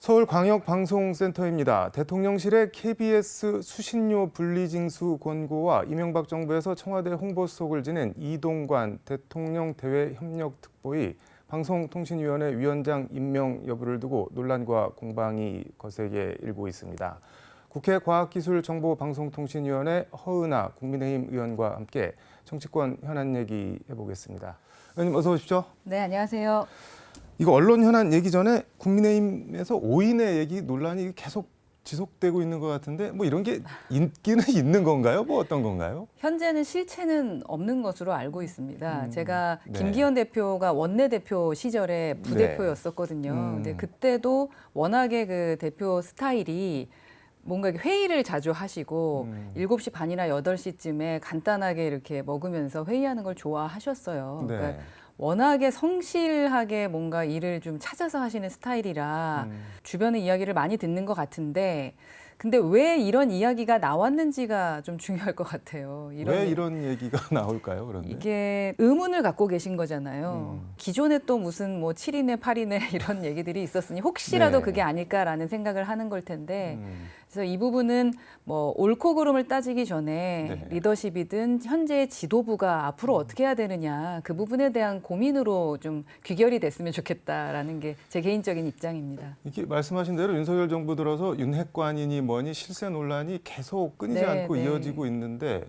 서울광역방송센터입니다. 대통령실의 KBS 수신료 분리징수 권고와 이명박 정부에서 청와대 홍보수석을 지낸 이동관 대통령 대외협력특보의 방송통신위원회 위원장 임명 여부를 두고 논란과 공방이 거세게 일고 있습니다. 국회 과학기술정보방송통신위원회 허은하 국민의힘 의원과 함께 정치권 현안 얘기 해보겠습니다. 의원님 어서 오십시오. 네, 안녕하세요. 이거 언론 현안 얘기 전에 국민의힘에서 5인의 얘기 논란이 계속 지속되고 있는 것 같은데 뭐 이런 게 있기는 있는 건가요? 뭐 어떤 건가요? 현재는 실체는 없는 것으로 알고 있습니다. 제가 네. 김기현 대표가 원내대표 시절에 부대표였었거든요. 근데 그때도 워낙에 그 대표 스타일이 뭔가 회의를 자주 하시고 7시 반이나 8시쯤에 간단하게 이렇게 먹으면서 회의하는 걸 좋아하셨어요. 네. 그러니까 워낙에 성실하게 뭔가 일을 좀 찾아서 하시는 스타일이라 주변의 이야기를 많이 듣는 것 같은데 근데 왜 이런 이야기가 나왔는지가 좀 중요할 것 같아요. 왜 이런 얘기가 나올까요? 그런데 이게 의문을 갖고 계신 거잖아요. 기존에 또 무슨 뭐 7인회, 8인회 이런 얘기들이 있었으니 혹시라도 네. 그게 아닐까라는 생각을 하는 걸 텐데 그래서 이 부분은 뭐 옳고 그름을 따지기 전에 네. 리더십이든 현재의 지도부가 앞으로 어떻게 해야 되느냐 그 부분에 대한 고민으로 좀 귀결이 됐으면 좋겠다라는 게 제 개인적인 입장입니다. 이게 말씀하신 대로 윤석열 정부 들어서 윤핵관이니 뭐니 실세 논란이 계속 끊이지 네, 않고 네. 이어지고 있는데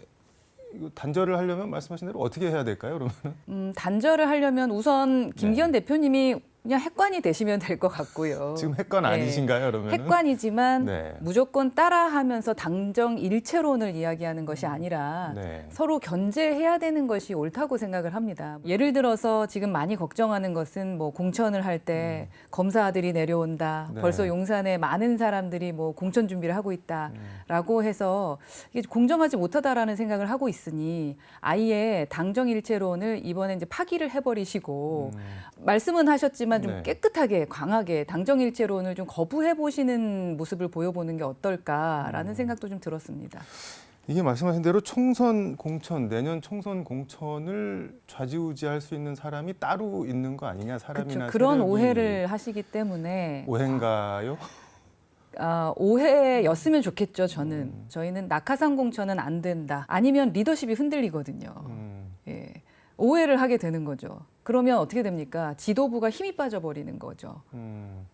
이거 단절을 하려면 말씀하신 대로 어떻게 해야 될까요? 그러면 단절을 하려면 우선 김기현 대표님이 그냥 핵관이 되시면 될 것 같고요. 지금 핵관 네. 아니신가요? 그러면 핵관이지만 네. 무조건 따라하면서 당정 일체론을 이야기하는 것이 아니라 네. 서로 견제해야 되는 것이 옳다고 생각을 합니다. 예를 들어서 지금 많이 걱정하는 것은 뭐 공천을 할 때 검사들이 내려온다. 네. 벌써 용산에 많은 사람들이 뭐 공천 준비를 하고 있다라고 해서 이게 공정하지 못하다라는 생각을 하고 있으니 아예 당정 일체론을 이번에 이제 파기를 해버리시고 말씀은 하셨지만 좀 네. 깨끗하게 강하게 당정일체론을 좀 거부해 보시는 모습을 보여보는 게 어떨까라는 생각도 좀 들었습니다. 이게 말씀하신 대로 총선 공천, 내년 총선 공천을 좌지우지할 수 있는 사람이 따로 있는 거 아니냐, 사람이나 그렇죠. 그런 세력이. 오해를 하시기 때문에 오해인가요? 오해였으면 좋겠죠. 저희는 낙하산 공천은 안 된다. 아니면 리더십이 흔들리거든요. 예. 오해를 하게 되는 거죠. 그러면 어떻게 됩니까? 지도부가 힘이 빠져버리는 거죠.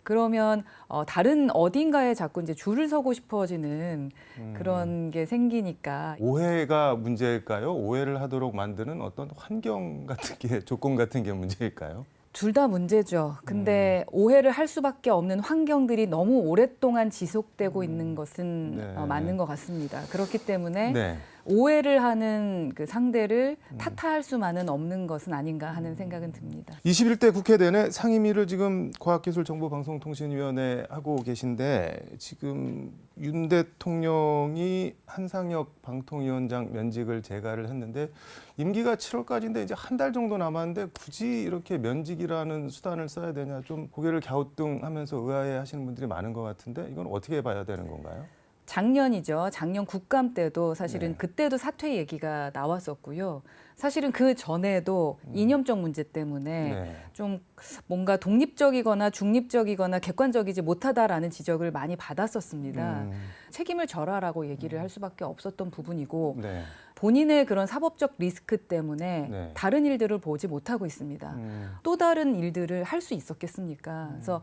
그러면 다른 어딘가에 자꾸 이제 줄을 서고 싶어지는 그런 게 생기니까 오해가 문제일까요? 오해를 하도록 만드는 어떤 환경 같은 게, 조건 같은 게 문제일까요? 둘 다 문제죠. 근데 오해를 할 수밖에 없는 환경들이 너무 오랫동안 지속되고 있는 것은 네. 맞는 것 같습니다. 그렇기 때문에 네. 오해를 하는 그 상대를 탓할 수만은 없는 것은 아닌가 하는 생각은 듭니다. 21대 국회 내내 상임위를 지금 과학기술정보방송통신위원회 하고 계신데 지금 윤 대통령이 한상혁 방통위원장 면직을 재가를 했는데 임기가 7월까지인데 이제 한 달 정도 남았는데 굳이 이렇게 면직이라는 수단을 써야 되냐 좀 고개를 갸우뚱하면서 의아해하시는 분들이 많은 것 같은데 이건 어떻게 봐야 되는 건가요? 작년이죠. 작년 국감 때도 사실은 네. 그때도 사퇴 얘기가 나왔었고요. 사실은 그 전에도 이념적 문제 때문에 네. 좀 뭔가 독립적이거나 중립적이거나 객관적이지 못하다라는 지적을 많이 받았었습니다. 책임을 져라라고 얘기를 할 수밖에 없었던 부분이고 네. 본인의 그런 사법적 리스크 때문에 네. 다른 일들을 보지 못하고 있습니다. 또 다른 일들을 할 수 있었겠습니까? 그래서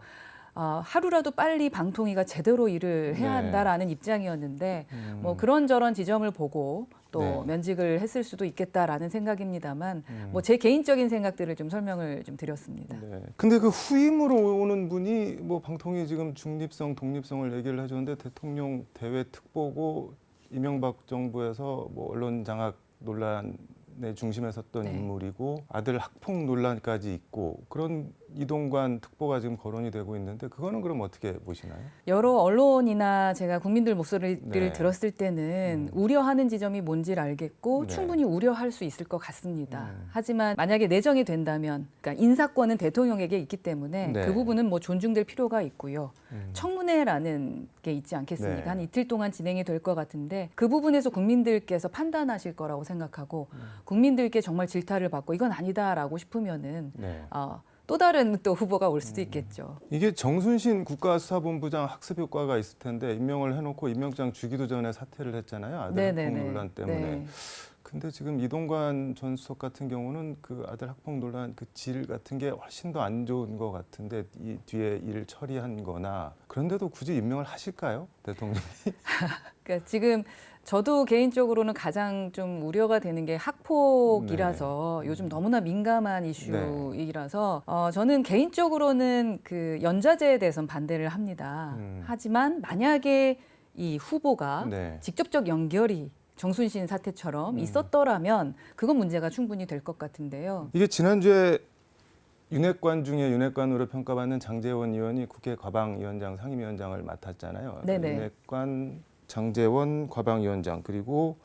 하루라도 빨리 방통위가 제대로 일을 해야 한다라는 입장이었는데 뭐 그런저런 지점을 보고 또 네. 면직을 했을 수도 있겠다라는 생각입니다만 뭐 제 개인적인 생각들을 좀 설명을 좀 드렸습니다. 네. 근데 그 후임으로 오는 분이 뭐 방통위 지금 중립성, 독립성을 얘기를 해줬는데 대통령 대외 특보고 이명박 정부에서 뭐 언론 장악 논란의 중심에 섰던 네. 인물이고 아들 학폭 논란까지 있고 그런 이동관 특보가 지금 거론이 되고 있는데 그거는 그럼 어떻게 보시나요? 여러 언론이나 제가 국민들 목소리를 네. 들었을 때는 우려하는 지점이 뭔지를 알겠고 네. 충분히 우려할 수 있을 것 같습니다. 하지만 만약에 내정이 된다면 그러니까 인사권은 대통령에게 있기 때문에 네. 그 부분은 뭐 존중될 필요가 있고요. 청문회라는 게 있지 않겠습니까? 네. 한 이틀 동안 진행이 될 것 같은데 그 부분에서 국민들께서 판단하실 거라고 생각하고 국민들께 정말 질타를 받고 이건 아니다라고 싶으면은 네. 또 다른 또 후보가 올 수도 있겠죠. 이게 정순신 국가수사본부장 학습 효과가 있을 텐데 임명을 해놓고 임명장 주기도 전에 사퇴를 했잖아요. 아들 학폭 논란 때문에. 네. 근데 지금 이동관 전 수석 같은 경우는 그 아들 학폭 논란 그 질 같은 게 훨씬 더 안 좋은 것 같은데 이 뒤에 일 처리한 거나 그런데도 굳이 임명을 하실까요? 대통령이? 그러니까 지금 저도 개인적으로는 가장 좀 우려가 되는 게 학폭이라서 요즘 너무나 민감한 이슈이라서 저는 개인적으로는 그 연좌제에 대해서는 반대를 합니다. 하지만 만약에 이 후보가 직접적 연결이 정순신 사태처럼 있었더라면 그건 문제가 충분히 될 것 같은데요. 이게 지난주에 윤핵관 중에 윤핵관으로 평가받는 장제원 의원이 국회 과방위원장 상임위원장을 맡았잖아요. 네네. 윤핵관 장제원 과방위원장 그리고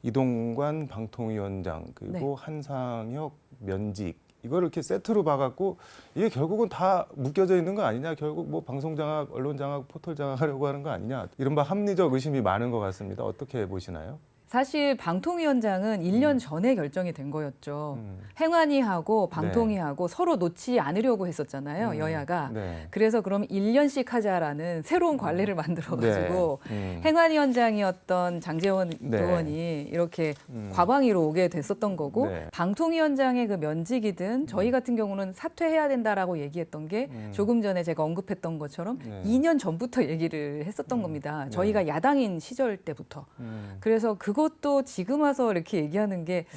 이동관 방통위원장 그리고 한상혁 면직 이거를 이렇게 세트로 봐갖고 이게 결국은 다 묶여져 있는 거 아니냐, 결국 뭐 방송 장악, 언론 장악, 포털 장악하려고 하는 거 아니냐, 이른바 합리적 의심이 많은 것 같습니다. 어떻게 보시나요? 사실 방통위원장은 1년 전에 결정이 된 거였죠. 행안위하고 방통위하고 서로 놓지 않으려고 했었잖아요, 여야가. 그래서 그럼 1년씩 하자라는 새로운 관례를 만들어가지고 행안위원장이었던 장제원 의원이 이렇게 과방위로 오게 됐었던 거고 방통위원장의 그 면직이든 저희 같은 경우는 사퇴해야 된다라고 얘기했던 게 조금 전에 제가 언급했던 것처럼 2년 전부터 얘기를 했었던 겁니다. 저희가 야당인 시절 때부터. 그래서 그것도 지금 와서 이렇게 얘기하는 게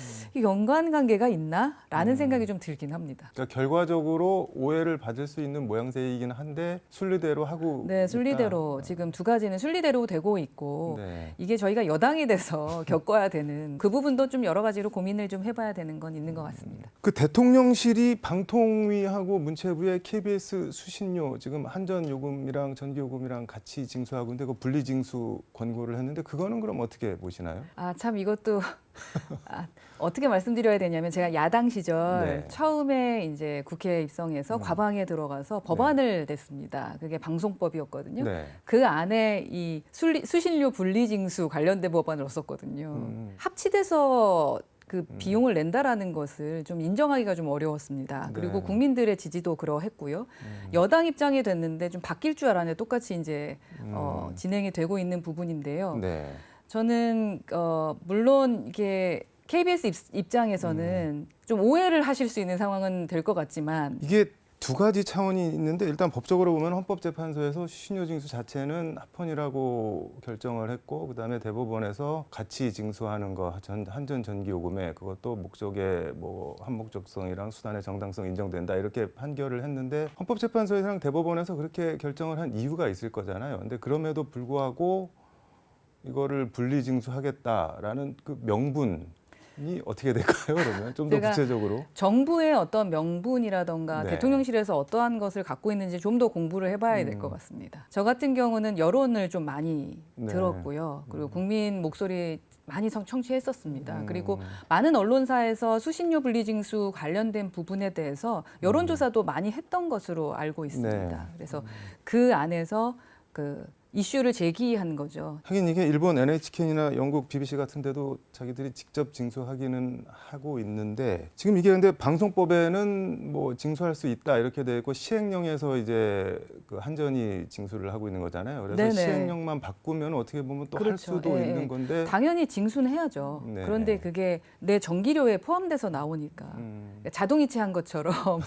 연관관계가 있나라는 생각이 좀 들긴 합니다. 그러니까 결과적으로 오해를 받을 수 있는 모양새이긴 한데 순리대로 하고 네, 순리대로 지금 두 가지는 순리대로 되고 있고 이게 저희가 여당이 돼서 겪어야 되는 그 부분도 좀 여러 가지로 고민을 좀 해봐야 되는 건 있는 것 같습니다. 그 대통령실이 방통위하고 문체부에 KBS 수신료 지금 한전요금이랑 전기요금이랑 같이 징수하고 있는데 그 분리징수 권고를 했는데 그거는 그럼 어떻게 보시나요? 참 이것도 어떻게 말씀드려야 되냐면 제가 야당 시절 처음에 이제 국회에 입성해서 과방에 들어가서 법안을 냈습니다. 그게 방송법이었거든요. 그 안에 이 수신료 분리징수 관련된 법안을 넣었거든요. 합치돼서 그 비용을 낸다라는 것을 좀 인정하기가 좀 어려웠습니다. 그리고 국민들의 지지도 그러했고요. 여당 입장이 됐는데 좀 바뀔 줄 알았는데 똑같이 이제 진행이 되고 있는 부분인데요. 저는 물론 이게 KBS 입장에서는 좀 오해를 하실 수 있는 상황은 될 것 같지만 이게 두 가지 차원이 있는데 일단 법적으로 보면 헌법재판소에서 수신료 징수 자체는 합헌이라고 결정을 했고 그다음에 대법원에서 같이 징수하는 거 한전 전기요금에 그것도 목적의 뭐 한목적성이랑 수단의 정당성 인정된다 이렇게 판결을 했는데 헌법재판소에서랑 대법원에서 그렇게 결정을 한 이유가 있을 거잖아요. 근데 그럼에도 불구하고 이거를 분리징수하겠다라는 그 명분이 어떻게 될까요? 그러면 좀 더 구체적으로 정부의 어떤 명분이라던가 대통령실에서 어떠한 것을 갖고 있는지 좀 더 공부를 해봐야 될 것 같습니다. 저 같은 경우는 여론을 좀 많이 들었고요. 그리고 국민 목소리 많이 청취했었습니다. 그리고 많은 언론사에서 수신료 분리징수 관련된 부분에 대해서 여론조사도 많이 했던 것으로 알고 있습니다. 그래서 그 안에서 그 이슈를 제기한 거죠. 하긴 이게 일본 NHK나 영국 BBC 같은 데도 자기들이 직접 징수하기는 하고 있는데 지금 이게 근데 방송법에는 뭐 징수할 수 있다 이렇게 돼 있고 시행령에서 이제 그 한전이 징수를 하고 있는 거잖아요. 그래서 시행령만 바꾸면 어떻게 보면 또 할 수도 있는 건데 당연히 징수는 해야죠. 그런데 그게 내 전기료에 포함돼서 나오니까 자동이체한 것처럼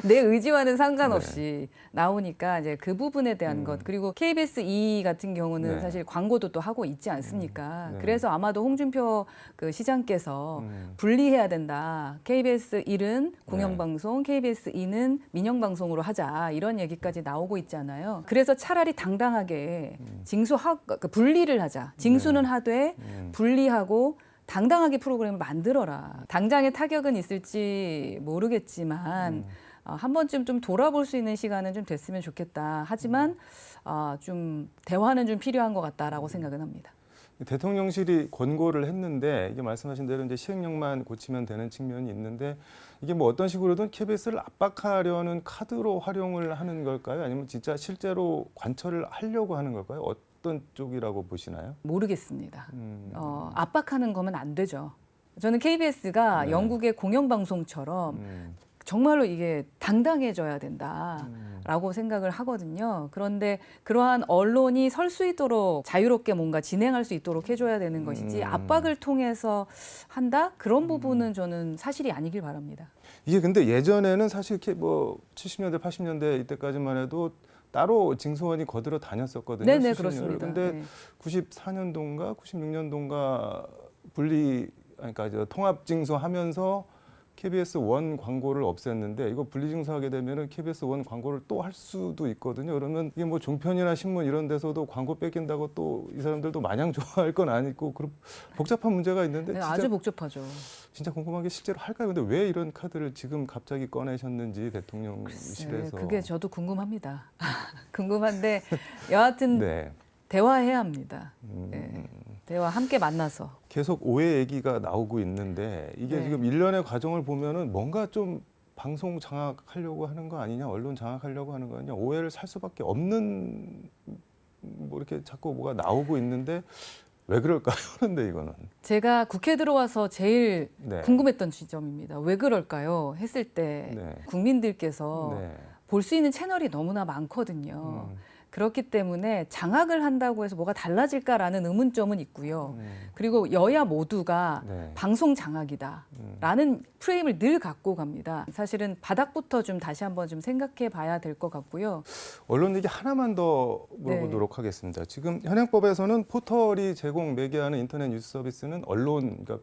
내 의지와는 상관없이 나오니까 이제 그 부분에 대한 것 그리고 KBS 2 같은 경우는 사실 광고도 또 하고 있지 않습니까? 그래서 아마도 홍준표 그 시장께서 분리해야 된다. KBS 1은 공영방송, KBS 2는 민영방송으로 하자 이런 얘기까지 나오고 있잖아요. 그래서 차라리 당당하게 분리를 하자. 징수는 하되 분리하고 당당하게 프로그램을 만들어라. 당장의 타격은 있을지 모르겠지만 한 번쯤 좀 돌아볼 수 있는 시간은 좀 됐으면 좋겠다. 하지만 좀 대화는 좀 필요한 것 같다라고 생각은 합니다. 대통령실이 권고를 했는데 이게 말씀하신 대로 이제 시행령만 고치면 되는 측면이 있는데 이게 뭐 어떤 식으로든 KBS를 압박하려는 카드로 활용을 하는 걸까요? 아니면 진짜 실제로 관철을 하려고 하는 걸까요? 어떤 쪽이라고 보시나요? 모르겠습니다. 압박하는 거면 안 되죠. 저는 KBS가 영국의 공영방송처럼 정말로 이게 당당해져야 된다라고 생각을 하거든요. 그런데 그러한 언론이 설 수 있도록 자유롭게 뭔가 진행할 수 있도록 해줘야 되는 것이지 압박을 통해서 한다? 그런 부분은 저는 사실이 아니길 바랍니다. 이게 근데 예전에는 사실 이렇게 뭐 70년대, 80년대 이때까지만 해도 따로 징수원이 거들어 다녔었거든요. 네네, 수십 그렇습니다. 년을. 근데 네. 94년도인가 96년도인가 그러니까 통합 징수하면서 KBS 원 광고를 없앴는데 이거 분리징수하게 되면은 KBS 원 광고를 또 할 수도 있거든요. 그러면 이게 뭐 종편이나 신문 이런 데서도 광고 뺏긴다고 또 이 사람들도 마냥 좋아할 건 아니고 그런 복잡한 문제가 있는데 네, 진짜, 아주 복잡하죠. 진짜 궁금한 게 실제로 할까요? 근데 왜 이런 카드를 지금 갑자기 꺼내셨는지 대통령실에서. 그게 저도 궁금합니다. 궁금한데 여하튼 네. 대화해야 합니다. 네. 대화 함께 만나서. 계속 오해 얘기가 나오고 있는데 이게 네. 지금 일련의 과정을 보면은 뭔가 좀 방송 장악하려고 하는 거 아니냐, 언론 장악하려고 하는 거 아니냐, 오해를 살 수밖에 없는 뭐 이렇게 자꾸 뭐가 나오고 있는데 왜 그럴까요? 그런데 이거는. 제가 국회 들어와서 제일 네. 궁금했던 지점입니다. 왜 그럴까요? 했을 때 네. 국민들께서 네. 볼 수 있는 채널이 너무나 많거든요. 그렇기 때문에 장악을 한다고 해서 뭐가 달라질까라는 의문점은 있고요. 그리고 여야 모두가 네. 방송 장악이다라는 프레임을 늘 갖고 갑니다. 사실은 바닥부터 좀 다시 한번 좀 생각해 봐야 될 것 같고요. 언론 얘기 하나만 더 물어보도록 하겠습니다. 지금 현행법에서는 포털이 제공 매개하는 인터넷 뉴스 서비스는 그러니까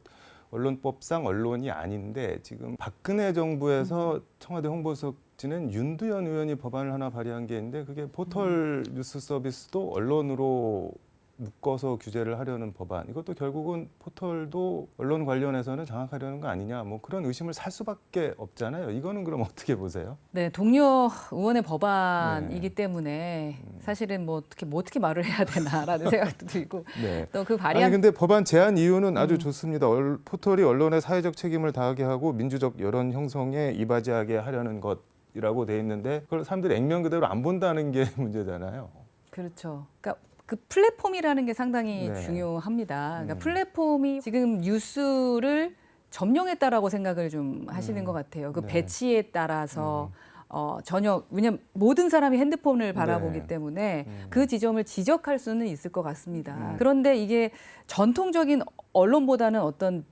언론법상 언론이 아닌데 지금 박근혜 정부에서 청와대 홍보수석 지낸 윤두현 의원이 법안을 하나 발의한 게 있는데 그게 포털 뉴스 서비스도 언론으로 묶어서 규제를 하려는 법안. 이것도 결국은 포털도 언론 관련해서는 장악하려는 거 아니냐. 뭐 그런 의심을 살 수밖에 없잖아요. 이거는 그럼 어떻게 보세요? 네, 동료 의원의 법안이기 때문에 사실은 뭐 어떻게 말을 해야 되나라는 생각도 들고 네. 또 그 아니 발의한 근데 법안 제안 이유는 아주 좋습니다. 포털이 언론의 사회적 책임을 다하게 하고 민주적 여론 형성에 이바지하게 하려는 것이라고 돼 있는데 그걸 사람들이 액면 그대로 안 본다는 게 문제잖아요. 그렇죠. 그러니까 그 플랫폼이라는 게 상당히 네. 중요합니다. 그러니까 플랫폼이 지금 뉴스를 점령했다라고 생각을 좀 하시는 것 같아요. 그 네. 배치에 따라서 전혀 왜냐면 모든 사람이 핸드폰을 바라보기 네. 때문에 그 지점을 지적할 수는 있을 것 같습니다. 그런데 이게 전통적인 언론보다는 어떤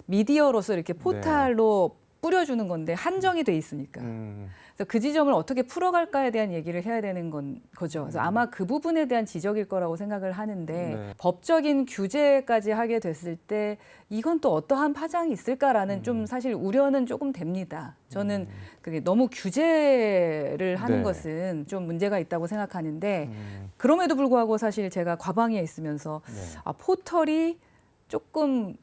미디어로서 이렇게 포탈로 뿌려주는 건데 한정이 돼 있으니까. 그래서 그 지점을 어떻게 풀어갈까에 대한 얘기를 해야 되는 거죠. 그래서 아마 그 부분에 대한 지적일 거라고 생각을 하는데 네. 법적인 규제까지 하게 됐을 때 이건 또 어떠한 파장이 있을까라는 좀 사실 우려는 조금 됩니다. 저는 그게 너무 규제를 하는 네. 것은 좀 문제가 있다고 생각하는데 그럼에도 불구하고 사실 제가 과방위에 있으면서 네. 포털이 조금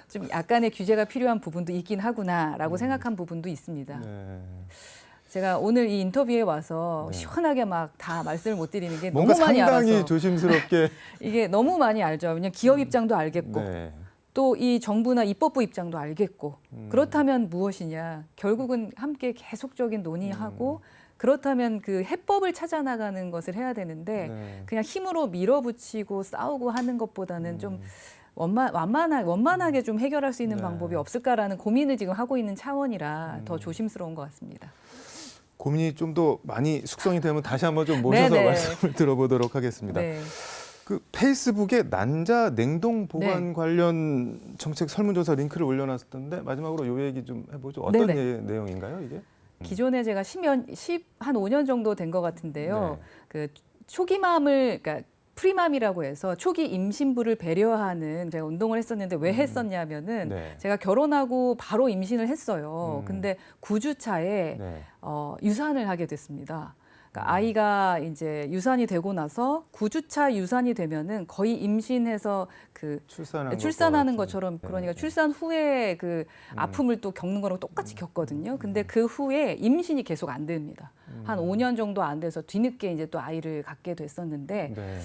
좀 약간의 규제가 필요한 부분도 있긴 하구나라고 생각한 부분도 있습니다. 네. 제가 오늘 이 인터뷰에 와서 네. 시원하게 막 다 말씀을 못 드리는 게 뭔가 너무 많이 상당히 알아서 조심스럽게. 이게 너무 많이 알죠. 왜냐면 기업 입장도 알겠고 네. 또 이 정부나 입법부 입장도 알겠고 그렇다면 무엇이냐. 결국은 함께 계속적인 논의하고 그렇다면 그 해법을 찾아 나가는 것을 해야 되는데 네. 그냥 힘으로 밀어붙이고 싸우고 하는 것보다는 좀 원만하게 좀 해결할 수 있는 네. 방법이 없을까라는 고민을 지금 하고 있는 차원이라 더 조심스러운 것 같습니다. 고민이 좀 더 많이 숙성이 되면 다시 한번 좀 모셔서 네네. 말씀을 들어보도록 하겠습니다. 네. 그 페이스북에 난자 냉동 보관 네. 관련 정책 설문조사 링크를 올려놨었던데 마지막으로 요 얘기 좀 해보죠. 어떤 네네. 내용인가요, 이게? 기존에 제가 한 5년 정도 된 것 같은데요. 네. 그 초기맘을 그러니까 프리맘이라고 해서 초기 임신부를 배려하는 제가 운동을 했었는데 왜 했었냐면은 네. 제가 결혼하고 바로 임신을 했어요. 근데 9주 차에 네. 유산을 하게 됐습니다. 그러니까 아이가 이제 유산이 되고 나서 9주차 유산이 되면은 거의 임신해서 그 출산하는 것처럼 그러니까 출산 후에 그 아픔을 또 겪는 거랑 똑같이 겪거든요. 근데 그 후에 임신이 계속 안 됩니다. 한 5년 정도 안 돼서 뒤늦게 이제 또 아이를 갖게 됐었는데 네.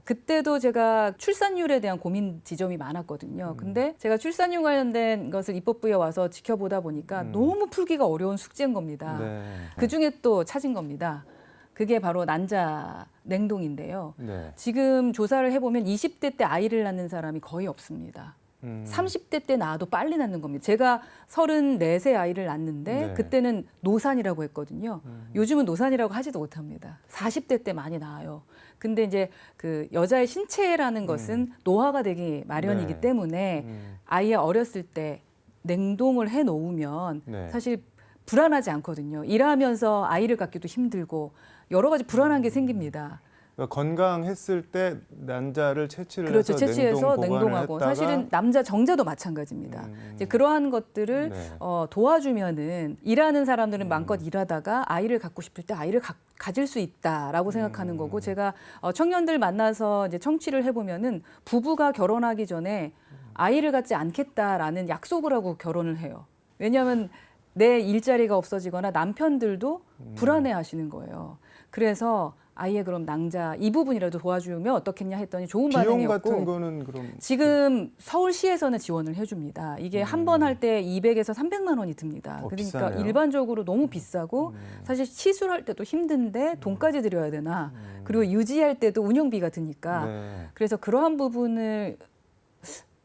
그때도 제가 출산율에 대한 고민 지점이 많았거든요. 근데 제가 출산율 관련된 것을 입법부에 와서 지켜보다 보니까 너무 풀기가 어려운 숙제인 겁니다. 네. 그 중에 또 찾은 겁니다. 그게 바로 난자 냉동인데요. 네. 지금 조사를 해보면 20대 때 아이를 낳는 사람이 거의 없습니다. 30대 때 낳아도 빨리 낳는 겁니다. 제가 34세 아이를 낳는데 네. 그때는 노산이라고 했거든요. 요즘은 노산이라고 하지도 못합니다. 40대 때 많이 낳아요. 근데 이제 그 여자의 신체라는 것은 노화가 되기 마련이기 네. 때문에 아이의 어렸을 때 냉동을 해 놓으면 네. 사실 불안하지 않거든요. 일하면서 아이를 갖기도 힘들고 여러 가지 불안한 게 생깁니다. 그러니까 건강했을 때 난자를 채취를 그렇죠. 해서 채취해서 냉동 냉동하고 보관을 했다가 사실은 남자 정자도 마찬가지입니다. 이제 그러한 것들을 네. 도와주면은 일하는 사람들은 마음껏 일하다가 아이를 갖고 싶을 때 아이를 가질 수 있다라고 생각하는 거고 제가 청년들 만나서 이제 청취를 해보면은 부부가 결혼하기 전에 아이를 갖지 않겠다라는 약속을 하고 결혼을 해요. 왜냐하면 내 일자리가 없어지거나 남편들도 불안해하시는 거예요. 그래서 아이의 그럼 낭자 이 부분이라도 도와주면 어떻겠냐 했더니 좋은 비용 반응이었고 같은 거는 그럼 지금 서울시에서는 지원을 해줍니다. 이게 한 번 할 때 200에서 300만 원이 듭니다. 그러니까 비싸네요. 일반적으로 너무 비싸고 사실 시술할 때도 힘든데 돈까지 들여야 되나 그리고 유지할 때도 운영비가 드니까 네. 그래서 그러한 부분을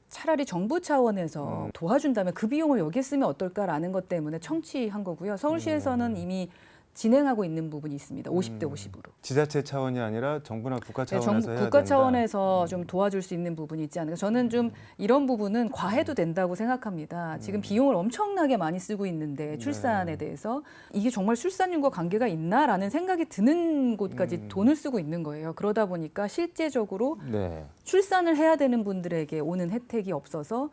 차라리 정부 차원에서 도와준다면 그 비용을 여기에 쓰면 어떨까라는 것 때문에 청취한 거고요. 서울시에서는 이미 진행하고 있는 부분이 있습니다. 50대 50으로. 지자체 차원이 아니라 정부나 국가 차원에서 해야 국가 된다. 차원에서 좀 도와줄 수 있는 부분이 있지 않을까. 저는 좀 이런 부분은 과해도 된다고 생각합니다. 지금 비용을 엄청나게 많이 쓰고 있는데 출산에 대해서 이게 정말 출산율과 관계가 있나라는 생각이 드는 곳까지 돈을 쓰고 있는 거예요. 그러다 보니까 실제적으로 네. 출산을 해야 되는 분들에게 오는 혜택이 없어서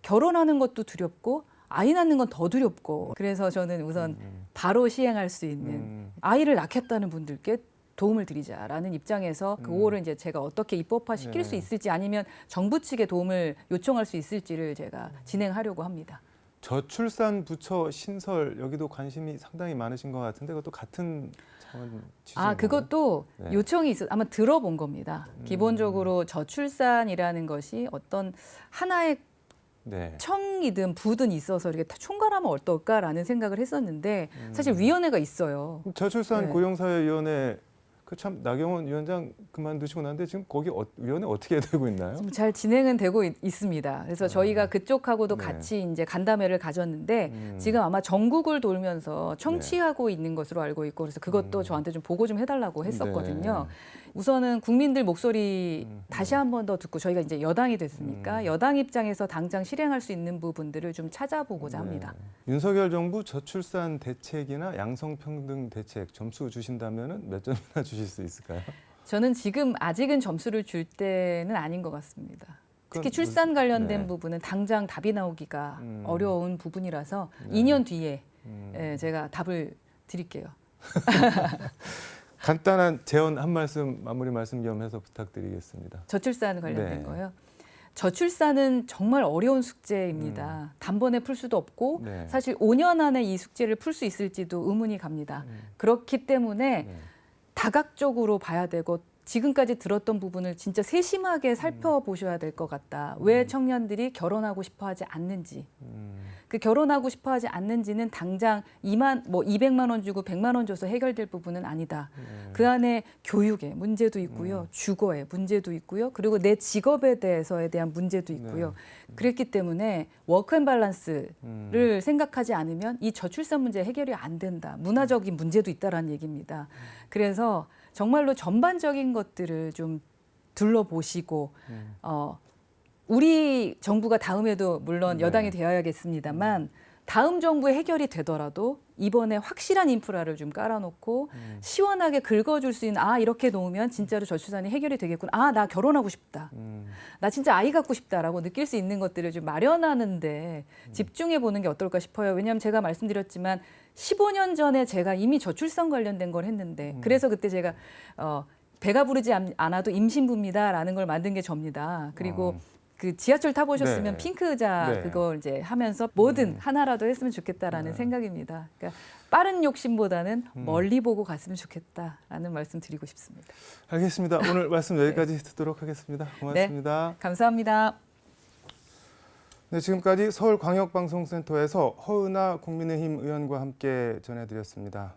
결혼하는 것도 두렵고 아이 낳는 건 더 두렵고 그래서 저는 우선 바로 시행할 수 있는 아이를 낳겠다는 분들께 도움을 드리자라는 입장에서 그거를 이제 제가 어떻게 입법화 시킬 수 있을지 아니면 정부 측에 도움을 요청할 수 있을지를 제가 진행하려고 합니다. 저출산 부처 신설 여기도 관심이 상당히 많으신 것 같은데 그것도 같은 차원 취지인가요? 그것도 네. 요청이 있어 아마 들어본 겁니다. 기본적으로 저출산이라는 것이 어떤 하나의 네. 청이든 부든 있어서 이렇게 다 총괄하면 어떨까라는 생각을 했었는데 사실 위원회가 있어요. 저출산 네. 고령사회위원회 그 참 나경원 위원장 그만두시고 난데 지금 거기 위원회 어떻게 되고 있나요? 지금 잘 진행은 되고 있습니다. 그래서 저희가 그쪽하고도 네. 같이 이제 간담회를 가졌는데 지금 아마 전국을 돌면서 청취하고 있는 것으로 알고 있고 그래서 그것도 저한테 좀 보고 좀 해달라고 했었거든요. 우선은 국민들 목소리 다시 한 번 더 듣고 저희가 이제 여당이 됐으니까 여당 입장에서 당장 실행할 수 있는 부분들을 좀 찾아보고자 합니다. 윤석열 정부 저출산 대책이나 양성평등 대책 점수 주신다면은 몇 점이나 주실 수 있을까요? 저는 지금 아직은 점수를 줄 때는 아닌 것 같습니다. 특히 그건 출산 관련된 네. 부분은 당장 답이 나오기가 어려운 부분이라서 네. 2년 뒤에 제가 답을 드릴게요. 간단한 제언 한 말씀 마무리 말씀 겸해서 부탁드리겠습니다. 저출산 관련된 네. 거요. 저출산은 정말 어려운 숙제입니다. 단번에 풀 수도 없고 네. 사실 5년 안에 이 숙제를 풀 수 있을지도 의문이 갑니다. 그렇기 때문에 네. 다각적으로 봐야 되고 지금까지 들었던 부분을 진짜 세심하게 살펴보셔야 될 것 같다. 왜 청년들이 결혼하고 싶어하지 않는지. 그 결혼하고 싶어하지 않는지는 당장 200만 원 주고 100만 원 줘서 해결될 부분은 아니다. 그 안에 교육의 문제도 있고요. 주거의 문제도 있고요. 그리고 내 직업에 대해서에 대한 문제도 있고요. 그랬기 때문에 워크앤밸런스를 생각하지 않으면 이 저출산 문제 해결이 안 된다. 문화적인 문제도 있다라는 얘기입니다. 그래서 정말로 전반적인 것들을 좀 둘러보시고 우리 정부가 다음에도 물론 여당이 되어야겠습니다만 다음 정부의 해결이 되더라도 이번에 확실한 인프라를 좀 깔아놓고 시원하게 긁어줄 수 있는 이렇게 놓으면 진짜로 저출산이 해결이 되겠구나. 나 결혼하고 싶다. 나 진짜 아이 갖고 싶다라고 느낄 수 있는 것들을 좀 마련하는데 집중해 보는 게 어떨까 싶어요. 왜냐하면 제가 말씀드렸지만 15년 전에 제가 이미 저출산 관련된 걸 했는데 그래서 그때 제가 배가 부르지 않아도 임신부입니다라는 걸 만든 게 접니다. 그리고 그 지하철 타보셨으면 네. 핑크 의자 네. 그걸 이제 하면서 뭐든 하나라도 했으면 좋겠다라는 생각입니다. 그러니까 빠른 욕심보다는 멀리 보고 갔으면 좋겠다라는 말씀 드리고 싶습니다. 알겠습니다. 오늘 말씀 여기까지 듣도록 하겠습니다. 고맙습니다. 감사합니다. 네, 지금까지 서울광역방송센터에서 허은하 국민의힘 의원과 함께 전해드렸습니다.